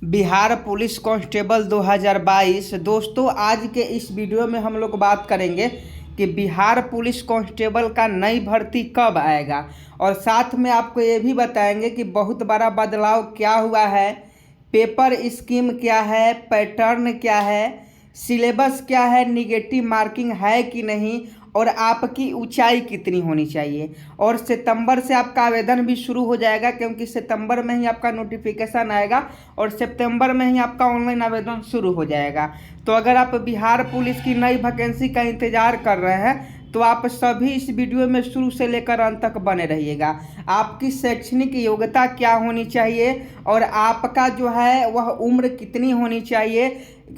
Bihar police constable 2022। दोस्तों, आज के इस वीडियो में हम लोग बात करेंगे कि बिहार पुलिस कांस्टेबल का नई भर्ती कब आएगा और साथ में आपको ये भी बताएंगे कि बहुत बड़ा बदलाव क्या हुआ है, पेपर स्कीम क्या है, पैटर्न क्या है, सिलेबस क्या है, निगेटिव मार्किंग है कि नहीं और आपकी ऊंचाई कितनी होनी चाहिए। और सितंबर से आपका आवेदन भी शुरू हो जाएगा, क्योंकि सितंबर में ही आपका नोटिफिकेशन आएगा और सितंबर में ही आपका ऑनलाइन आवेदन शुरू हो जाएगा। तो अगर आप बिहार पुलिस की नई वैकेंसी का इंतजार कर रहे हैं तो आप सभी इस वीडियो में शुरू से लेकर अंत तक बने रहिएगा। आपकी शैक्षणिक योग्यता क्या होनी चाहिए और आपका जो है वह उम्र कितनी होनी चाहिए।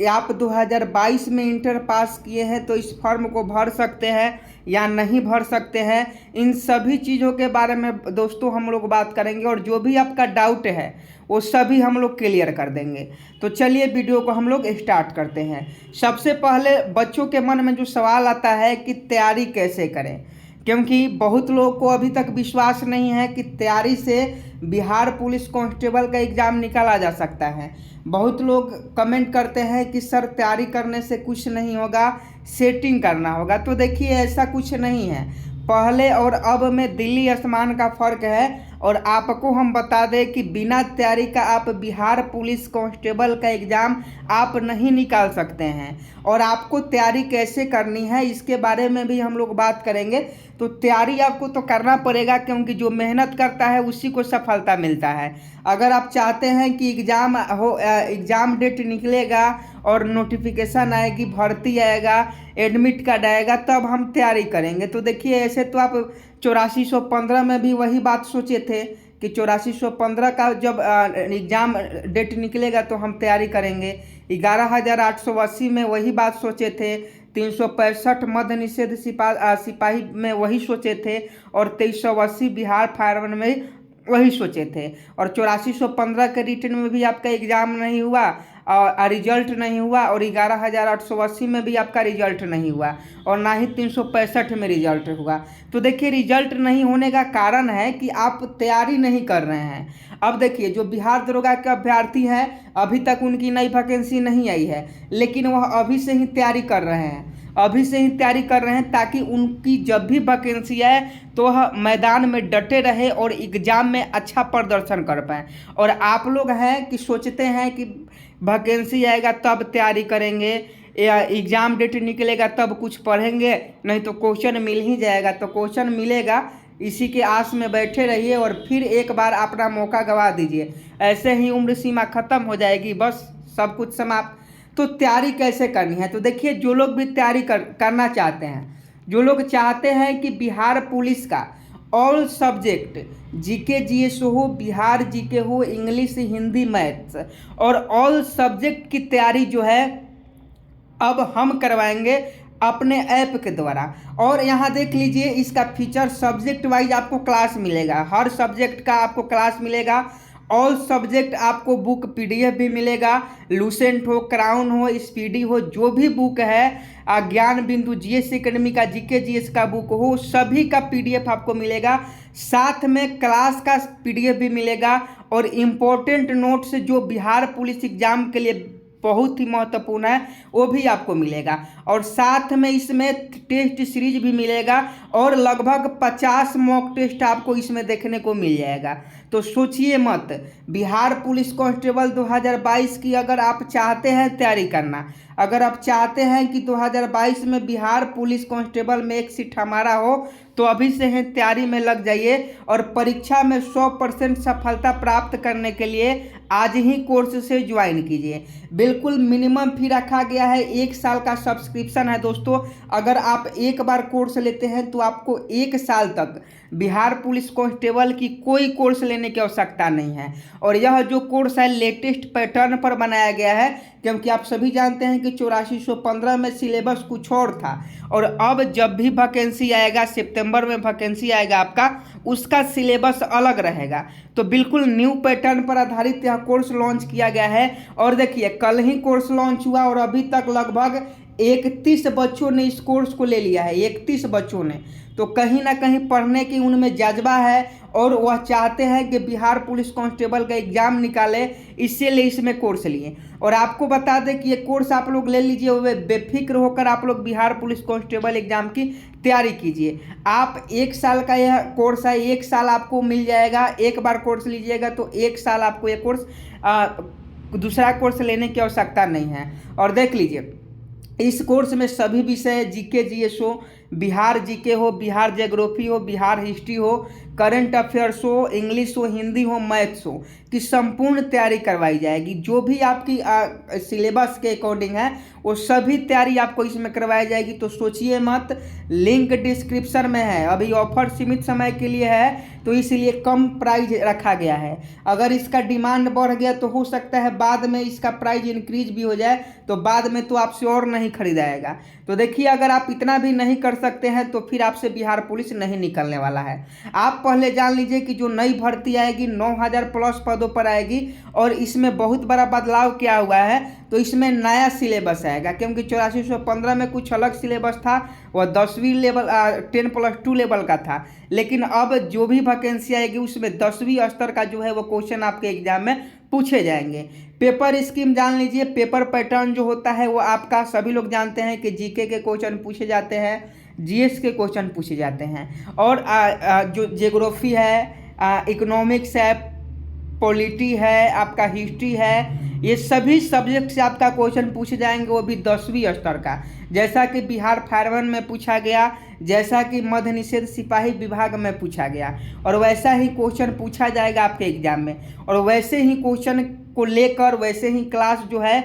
आप 2022 में इंटर पास किए हैं तो इस फॉर्म को भर सकते हैं या नहीं भर सकते हैं। इन सभी चीज़ों के बारे में दोस्तों हम लोग बात करेंगे और जो भी आपका डाउट है वो सभी हम लोग क्लियर कर देंगे। तो चलिए वीडियो को हम लोग स्टार्ट करते हैं। सबसे पहले बच्चों के मन में जो सवाल आता है कि तैयारी कैसे करें, क्योंकि बहुत लोगों को अभी तक विश्वास नहीं है कि तैयारी से बिहार पुलिस कांस्टेबल का एग्ज़ाम निकाला जा सकता है। बहुत लोग कमेंट करते हैं कि सर तैयारी करने से कुछ नहीं होगा, सेटिंग करना होगा। तो देखिए, ऐसा कुछ नहीं है। पहले और अब में दिल्ली आसमान का फ़र्क है। और आपको हम बता दें कि बिना तैयारी का आप बिहार पुलिस कांस्टेबल का एग्ज़ाम आप नहीं निकाल सकते हैं। और आपको तैयारी कैसे करनी है इसके बारे में भी हम लोग बात करेंगे। तो तैयारी आपको तो करना पड़ेगा, क्योंकि जो मेहनत करता है उसी को सफलता मिलता है। अगर आप चाहते हैं कि एग्ज़ाम डेट निकलेगा और नोटिफिकेशन आएगी, भर्ती आएगा, एडमिट कार्ड आएगा, तब हम तैयारी करेंगे। तो देखिए, ऐसे तो आप 8415 में भी वही बात सोचे थे कि 8415 का जब एग्ज़ाम डेट निकलेगा तो हम तैयारी करेंगे। 11880 में वही बात सोचे थे। 365 मद्य निषेध सिपाही में वही सोचे थे और 2380 बिहार फायरमैन में वही सोचे थे। और 8415 के रिटर्न में भी आपका एग्ज़ाम नहीं हुआ और रिजल्ट नहीं हुआ, और 11880 में भी आपका रिजल्ट नहीं हुआ, और ना ही 365 में रिजल्ट हुआ। तो देखिए, रिजल्ट नहीं होने का कारण है कि आप तैयारी नहीं कर रहे हैं। अब देखिए, जो बिहार दरोगा के अभ्यर्थी हैं अभी तक उनकी नई वैकेंसी नहीं आई है, लेकिन वह अभी से ही तैयारी कर रहे हैं। ताकि उनकी जब भी वैकेंसी आए तो वह मैदान में डटे रहे और एग्ज़ाम में अच्छा प्रदर्शन कर पाएँ। और आप लोग हैं कि सोचते हैं कि वैकेंसी आएगा तब तैयारी करेंगे या एग्ज़ाम डेट निकलेगा तब कुछ पढ़ेंगे, नहीं तो क्वेश्चन मिल ही जाएगा। तो क्वेश्चन मिलेगा, इसी के आस में बैठे रहिए और फिर एक बार अपना मौका गंवा दीजिए। ऐसे ही उम्र सीमा ख़त्म हो जाएगी, बस सब कुछ समाप्त। तो तैयारी कैसे करनी है? तो देखिए, जो लोग भी तैयारी करना चाहते हैं, जो लोग चाहते हैं कि बिहार पुलिस का ऑल सब्जेक्ट जीके जीएस हो, बिहार जीके हो, इंग्लिश हिंदी मैथ्स और ऑल सब्जेक्ट की तैयारी जो है अब हम करवाएंगे अपने ऐप के द्वारा। और यहाँ देख लीजिए, इसका फीचर सब्जेक्ट वाइज आपको क्लास मिलेगा, हर सब्जेक्ट का आपको क्लास मिलेगा। ऑल सब्जेक्ट आपको बुक पीडीएफ भी मिलेगा, लूसेंट हो, क्राउन हो, स्पीडी हो, जो भी बुक है, ज्ञान बिंदु जीएस एकेडमी का जीके जीएस का बुक हो, सभी का पीडीएफ आपको मिलेगा। साथ में क्लास का पीडीएफ भी मिलेगा और इम्पोर्टेंट नोट्स जो बिहार पुलिस एग्जाम के लिए बहुत ही महत्वपूर्ण है वो भी आपको मिलेगा। और साथ में इसमें टेस्ट सीरीज भी मिलेगा और लगभग 50 मॉक टेस्ट आपको इसमें देखने को मिल जाएगा। तो सोचिए मत, बिहार पुलिस कांस्टेबल 2022 की अगर आप चाहते हैं तैयारी करना, अगर आप चाहते हैं कि 2022 में बिहार पुलिस कांस्टेबल में एक सीट हमारा हो, तो अभी से ही तैयारी में लग जाइए और परीक्षा में 100% सफलता प्राप्त करने के लिए आज ही कोर्स से ज्वाइन कीजिए। बिल्कुल मिनिमम फी रखा गया है, 1 साल का सब्सक्रिप्शन है दोस्तों। अगर आप एक बार कोर्स लेते हैं तो आपको 1 साल तक बिहार पुलिस कांस्टेबल की कोई कोर्स लेने की आवश्यकता नहीं है। और यह जो कोर्स है लेटेस्ट पैटर्न पर बनाया गया है, क्योंकि आप सभी जानते हैं कि 8415 में सिलेबस कुछ और था और अब जब भी वैकेंसी आएगा, सितंबर में वैकेंसी आएगा आपका, उसका सिलेबस अलग रहेगा। तो बिल्कुल न्यू पैटर्न पर आधारित यह कोर्स लॉन्च किया गया है। और देखिए, कल ही कोर्स लॉन्च हुआ और अभी तक लगभग 31 बच्चों ने इस कोर्स को ले लिया है, 31 बच्चों ने। तो कहीं ना कहीं पढ़ने की उनमें जज्बा है और वह चाहते हैं कि बिहार पुलिस कांस्टेबल का एग्ज़ाम निकाले, इसीलिए इसमें कोर्स लिए। और आपको बता दें कि ये कोर्स आप लोग ले लीजिए, वे बेफिक्र होकर आप लोग बिहार पुलिस कांस्टेबल एग्ज़ाम की तैयारी कीजिए। आप 1 साल का यह कोर्स है, 1 साल आपको मिल जाएगा। एक बार कोर्स लीजिएगा तो 1 साल आपको ये कोर्स दूसरा कोर्स लेने की आवश्यकता नहीं है। और देख लीजिए, इस कोर्स में सभी विषय जीके जीएस हो, बिहार जीके हो, बिहार ज्योग्राफी हो, बिहार हिस्ट्री हो, करंट अफेयर्स हो, इंग्लिश हो, हिंदी हो, मैथ्स हो की संपूर्ण तैयारी करवाई जाएगी। जो भी आपकी सिलेबस के अकॉर्डिंग है वो सभी तैयारी आपको इसमें करवाई जाएगी। तो सोचिए मत, लिंक डिस्क्रिप्शन में है। अभी ऑफर सीमित समय के लिए है तो इसलिए कम प्राइस रखा गया है। अगर इसका डिमांड बढ़ गया तो हो सकता है बाद में इसका प्राइस इंक्रीज भी हो जाए, तो बाद में तो आपसे और नहीं खरीदाएगा। तो देखिए, अगर आप इतना भी नहीं कर सकते हैं तो फिर आपसे बिहार पुलिस नहीं निकलने वाला है। आप पहले जान लीजिए कि जो नई भर्ती आएगी 9000 प्लस पदों पर आएगी। और इसमें बहुत बड़ा बदलाव क्या हुआ है, तो इसमें नया सिलेबस आएगा। क्योंकि 8415 में कुछ अलग सिलेबस था, वह 10वीं लेवल 10+2 लेवल का था। लेकिन अब जो भी वैकेंसी आएगी उसमें 10वीं स्तर का जो है वो क्वेश्चन आपके एग्जाम में पूछे जाएंगे। पेपर स्कीम जान लीजिए, पेपर पैटर्न जो होता है वो आपका सभी लोग जानते हैं कि जीके के क्वेश्चन पूछे जाते हैं, जीएस के क्वेश्चन पूछे जाते हैं। और जो ज्योग्राफी है, इकोनॉमिक्स है, पॉलिटी है, आपका हिस्ट्री है, ये सभी सब्जेक्ट से आपका क्वेश्चन पूछे जाएंगे, वो भी 10वीं स्तर का। जैसा कि बिहार फायरमैन में पूछा गया, जैसा कि मद्य निषेध सिपाही विभाग में पूछा गया, और वैसा ही क्वेश्चन पूछा जाएगा आपके एग्जाम में। और वैसे ही क्वेश्चन को लेकर वैसे ही क्लास जो है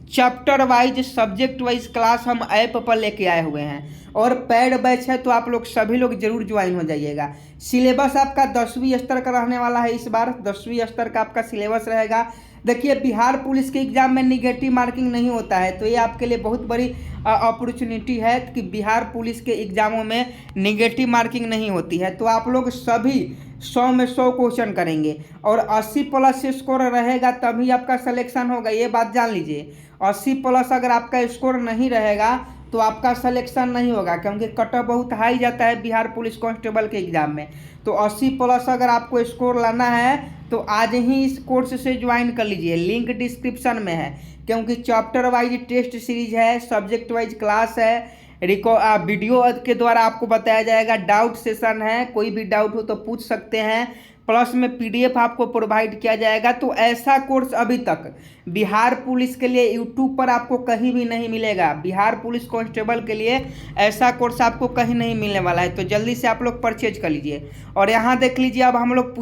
chapter wise, subject wise class हम ऐप पर लेके आए हुए हैं। और पेड बैच है, तो आप लोग सभी लोग जरूर ज्वाइन हो जाइएगा। सिलेबस आपका 10वीं स्तर का रहने वाला है। इस बार 10वीं स्तर का आपका सिलेबस रहेगा। देखिए, बिहार पुलिस के एग्जाम में निगेटिव मार्किंग नहीं होता है, तो ये आपके लिए बहुत बड़ी अपॉर्चुनिटी है कि बिहार पुलिस के एग्जामों में निगेटिव मार्किंग नहीं होती है। तो आप लोग सभी 100 में 100 क्वेश्चन करेंगे और 80 प्लस स्कोर रहेगा तभी आपका सिलेक्शन होगा, ये बात जान लीजिए। 80 प्लस अगर आपका स्कोर नहीं रहेगा तो आपका सिलेक्शन नहीं होगा, क्योंकि कट ऑफ बहुत हाई जाता है बिहार पुलिस कांस्टेबल के एग्जाम में। तो 80 प्लस अगर आपको स्कोर लाना है तो आज ही इस कोर्स से ज्वाइन कर लीजिए, लिंक डिस्क्रिप्शन में है। क्योंकि चैप्टर वाइज टेस्ट सीरीज है, सब्जेक्ट वाइज क्लास है, वीडियो के द्वारा आपको बताया जाएगा, डाउट सेशन है, कोई भी डाउट हो तो पूछ सकते हैं, प्लस में पीडीएफ आपको प्रोवाइड किया जाएगा। तो ऐसा कोर्स अभी तक बिहार पुलिस के लिए यूट्यूब पर आपको कहीं भी नहीं मिलेगा। बिहार पुलिस कांस्टेबल के लिए ऐसा कोर्स आपको कहीं नहीं मिलने वाला है, तो जल्दी से आप लोग परचेज कर लीजिए। और यहाँ देख लीजिए, अब हम लोग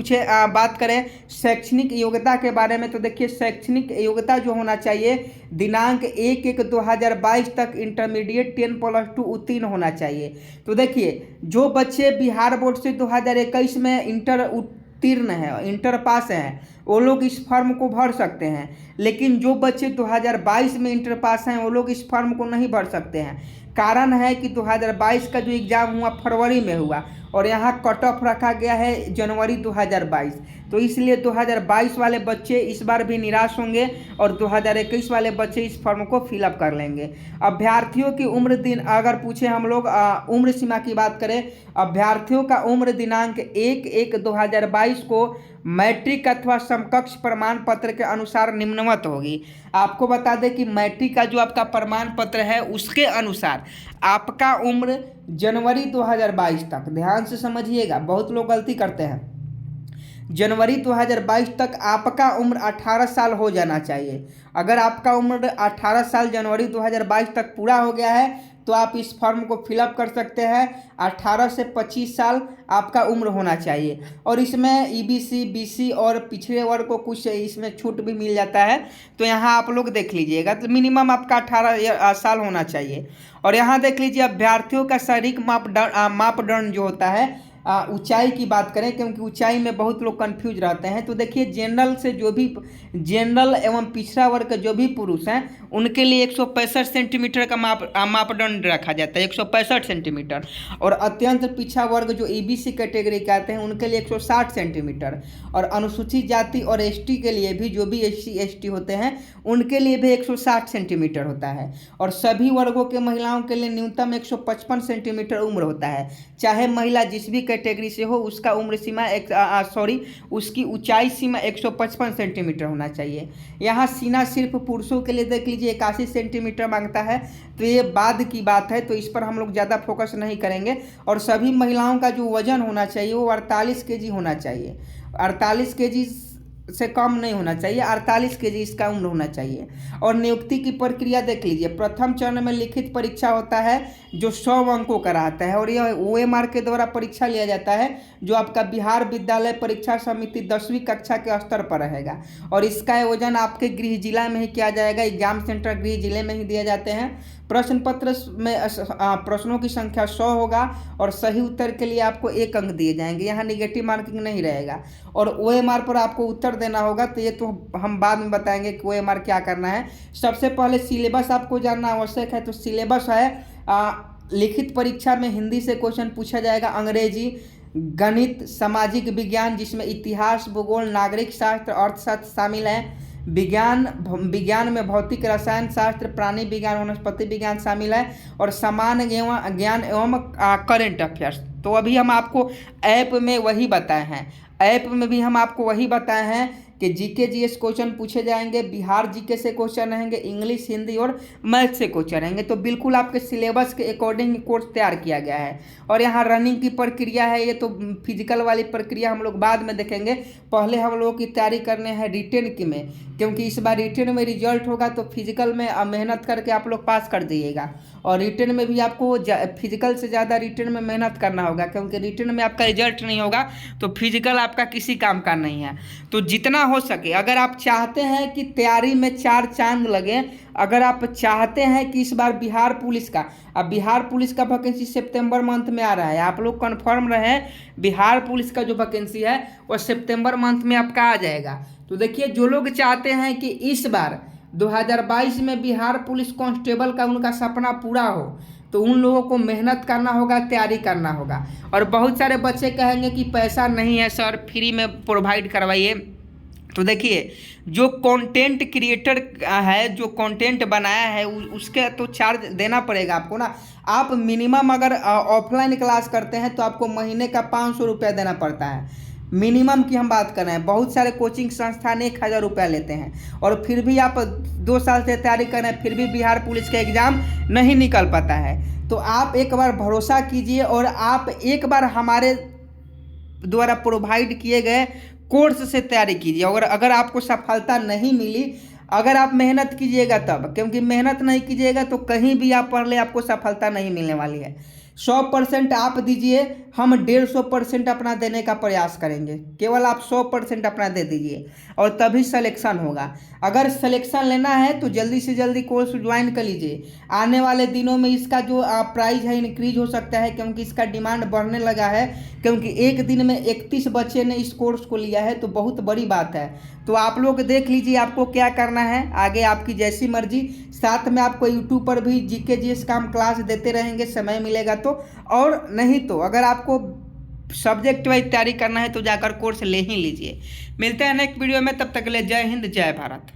बात करें शैक्षणिक योग्यता के बारे में। तो देखिए, शैक्षणिक योग्यता जो होना चाहिए, दिनांक 1/1/2022 तक इंटरमीडिएट 10+2 उत्तीर्ण होना चाहिए। तो देखिए, जो बच्चे बिहार बोर्ड से 2021 में इंटर उत्तीर्ण है, इंटर पास हैं, वो लोग इस फॉर्म को भर सकते हैं। लेकिन जो बच्चे 2022 में इंटर पास हैं वो लोग इस फॉर्म को नहीं भर सकते हैं। कारण है कि 2022 का जो एग्ज़ाम हुआ फरवरी में हुआ और यहाँ कट ऑफ रखा गया है जनवरी 2022। तो इसलिए 2022 वाले बच्चे इस बार भी निराश होंगे और 2021 वाले बच्चे इस फॉर्म को फिलअप कर लेंगे। अभ्यर्थियों की उम्र दिन अगर पूछे हम लोग उम्र सीमा की बात करें, अभ्यर्थियों का उम्र दिनांक 1/1/2022 को मैट्रिक अथवा समकक्ष प्रमाण पत्र के अनुसार निम्नवत होगी। आपको बता दें कि मैट्रिक का जो आपका प्रमाण पत्र है उसके अनुसार आपका उम्र जनवरी 2022 तक, ध्यान से समझिएगा, बहुत लोग गलती करते हैं, जनवरी 2022 तक आपका उम्र 18 साल हो जाना चाहिए। अगर आपका उम्र 18 साल जनवरी 2022 तक पूरा हो गया है तो आप इस फॉर्म को फिलअप कर सकते हैं। 18 से 25 साल आपका उम्र होना चाहिए। और इसमें ईबीसी, बीसी और पिछड़े वर्ग को कुछ इसमें छूट भी मिल जाता है, तो यहाँ आप लोग देख लीजिएगा। तो मिनिमम आपका 18 साल होना चाहिए। और यहाँ देख लीजिए, अभ्यर्थियों का शारीरिक मापदंड जो होता है, ऊंचाई की बात करें, क्योंकि ऊंचाई में बहुत लोग कंफ्यूज रहते हैं। तो देखिए जनरल से जो भी जनरल एवं पिछड़ा वर्ग के जो भी पुरुष हैं उनके लिए 165 सेंटीमीटर का मापदंड रखा जाता है, 165 सेंटीमीटर। और अत्यंत पिछड़ा वर्ग जो ईबीसी कैटेगरी के आते हैं उनके लिए 160 सेंटीमीटर। और अनुसूचित जाति और एसटी के लिए भी, जो भी एससी एसटी होते हैं उनके लिए भी 160 सेंटीमीटर होता है। और सभी वर्गों के महिलाओं के लिए न्यूनतम 155 सेंटीमीटर उम्र होता है। चाहे महिला जिस भी कैटेगरी से हो उसका उम्र सीमा उसकी ऊंचाई सीमा 155 सेंटीमीटर होना चाहिए। यहाँ सीना सिर्फ पुरुषों के लिए देख लीजिए 81 सेंटीमीटर मांगता है, तो ये बाद की बात है, तो इस पर हम लोग ज़्यादा फोकस नहीं करेंगे। और सभी महिलाओं का जो वजन होना चाहिए वो 48 केजी होना चाहिए, 48 केजी से कम नहीं होना चाहिए, 48 केजी इसका उम्र होना चाहिए। और नियुक्ति की प्रक्रिया देख लीजिए, प्रथम चरण में लिखित परीक्षा होता है जो 100 अंकों का रहता है, और यह OMR के द्वारा परीक्षा लिया जाता है जो आपका बिहार विद्यालय परीक्षा समिति 10वीं कक्षा के स्तर पर रहेगा। और इसका आयोजन आपके गृह जिला में ही किया जाएगा, एग्जाम सेंटर गृह जिले में ही दिए जाते हैं। प्रश्न पत्र में प्रश्नों की संख्या 100 होगा और सही उत्तर के लिए आपको 1 अंक दिए जाएंगे, यहाँ निगेटिव मार्किंग नहीं रहेगा। और OMR पर आपको उत्तर देना होगा, तो ये तो हम बाद में बताएंगे कि OMR क्या करना है। सबसे पहले सिलेबस आपको जानना आवश्यक है। तो सिलेबस है लिखित परीक्षा में हिंदी से क्वेश्चन पूछा जाएगा, अंग्रेजी, गणित, सामाजिक विज्ञान जिसमें इतिहास, भूगोल, नागरिक शास्त्र, अर्थशास्त्र शामिल है, विज्ञान में भौतिक, रसायन शास्त्र, प्राणी विज्ञान, वनस्पति विज्ञान शामिल है, और सामान्य ज्ञान एवं करेंट अफेयर्स। तो अभी हम आपको ऐप में वही बताए हैं, ऐप में भी हम आपको वही बताए हैं कि जीके जीएस क्वेश्चन पूछे जाएंगे, बिहार जीके से क्वेश्चन रहेंगे, इंग्लिश, हिंदी और मैथ से क्वेश्चन रहेंगे। तो बिल्कुल आपके सिलेबस के अकॉर्डिंग कोर्स तैयार किया गया है। और यहाँ रनिंग की प्रक्रिया है, ये तो फिजिकल वाली प्रक्रिया हम लोग बाद में देखेंगे। पहले हम लोगों की तैयारी करने हैं रिटेन की में, क्योंकि इस बार रिटेन में रिजल्ट होगा तो फिजिकल में मेहनत करके आप लोग पास कर दीजिएगा। और रिटेन में भी आपको फिजिकल से ज़्यादा रिटेन में मेहनत करना होगा, क्योंकि रिटेन में आपका रिजल्ट नहीं होगा तो फिजिकल आपका किसी काम का नहीं है। तो जितना हो सके, अगर आप चाहते हैं कि तैयारी में 4 चांद लगे, अगर आप चाहते हैं कि इस बार बिहार पुलिस का, अब बिहार पुलिस का वैकेंसी सितंबर मंथ में आ रहा है, आप लोग कंफर्म रहे बिहार पुलिस का जो वैकेंसी है वो सितंबर मंथ में आपका आ जाएगा। तो देखिए जो लोग चाहते हैं कि इस बार 2022 में बिहार पुलिस कांस्टेबल का उनका सपना पूरा हो, तो उन लोगों को मेहनत करना होगा, तैयारी करना होगा। और बहुत सारे बच्चे कहेंगे कि पैसा नहीं है सर, फ्री में प्रोवाइड करवाइए। तो देखिए जो कंटेंट क्रिएटर है, जो कंटेंट बनाया है उसके तो चार्ज देना पड़ेगा आपको ना। आप मिनिमम अगर ऑफलाइन क्लास करते हैं तो आपको महीने का 500 रुपया देना पड़ता है, मिनिमम की हम बात कर रहे हैं। बहुत सारे कोचिंग संस्थान 1000 रुपया लेते हैं, और फिर भी आप 2 साल से तैयारी कर रहे हैं, फिर भी बिहार पुलिस का एग्ज़ाम नहीं निकल पाता है। तो आप एक बार भरोसा कीजिए और आप एक बार हमारे द्वारा प्रोवाइड किए गए कोर्स से तैयारी कीजिए। और अगर आपको सफलता नहीं मिली, अगर आप मेहनत कीजिएगा तब, क्योंकि मेहनत नहीं कीजिएगा तो कहीं भी आप पढ़ ले आपको सफलता नहीं मिलने वाली है। 100% आप दीजिए, हम 150% अपना देने का प्रयास करेंगे। केवल आप 100% अपना दे दीजिए और तभी सिलेक्शन होगा। अगर सिलेक्शन लेना है तो जल्दी से जल्दी कोर्स ज्वाइन कर लीजिए। आने वाले दिनों में इसका जो प्राइस है इंक्रीज हो सकता है, क्योंकि इसका डिमांड बढ़ने लगा है, क्योंकि एक दिन में 31 बच्चे ने इस कोर्स को लिया है, तो बहुत बड़ी बात है। तो आप लोग देख लीजिए आपको क्या करना है, आगे आपकी जैसी मर्जी। साथ में आपको यूट्यूब पर भी जीके जीएस का हम क्लास देते रहेंगे, समय मिलेगा तो। और नहीं तो अगर आपको सब्जेक्ट वाइज तैयारी करना है तो जाकर कोर्स ले ही लीजिए। मिलते हैं नेक्स्ट वीडियो में, तब तक के लिए जय हिंद, जय भारत।